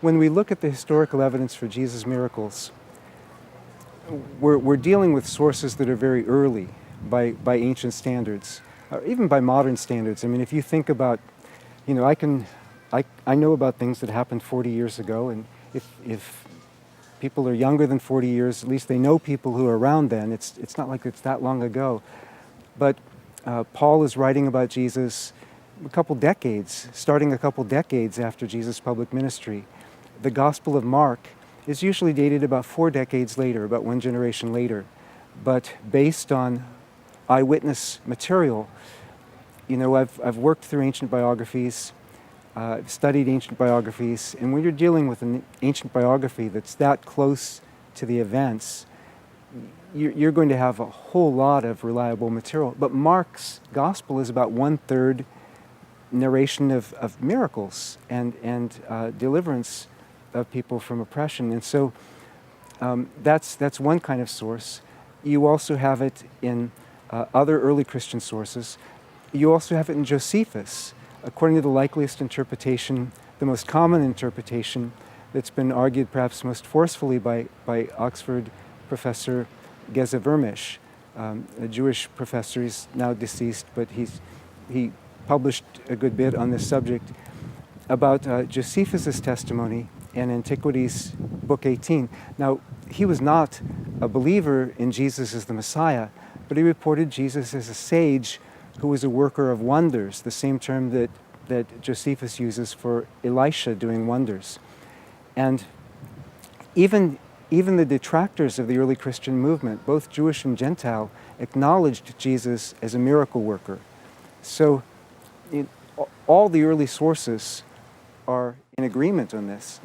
when we look at the historical evidence for Jesus' miracles, we're dealing with sources that are very early by ancient standards, or even by modern standards. I mean, if you think about, I know about things that happened 40 years ago, and if people are younger than 40 years, at least they know people who are around then. It's not like it's that long ago. But Paul is writing about Jesus starting a couple decades after Jesus' public ministry. The Gospel of Mark is usually dated about 4 decades later, about 1 generation later. But based on eyewitness material, I've worked through ancient biographies, studied ancient biographies, and when you're dealing with an ancient biography that's that close to the events, you're going to have a whole lot of reliable material. But Mark's gospel is about 1/3 narration of miracles and deliverance of people from oppression. And so that's one kind of source. You also have it in other early Christian sources. You also have it in Josephus. According to the likeliest interpretation, the most common interpretation that's been argued perhaps most forcefully by Oxford professor Geza Vermish, a Jewish professor. He's now deceased, but he published a good bit on this subject about Josephus' testimony in Antiquities, Book 18. Now, he was not a believer in Jesus as the Messiah, but he reported Jesus as a sage who was a worker of wonders, the same term that Josephus uses for Elisha doing wonders. And even the detractors of the early Christian movement, both Jewish and Gentile, acknowledged Jesus as a miracle worker. So all the early sources are in agreement on this.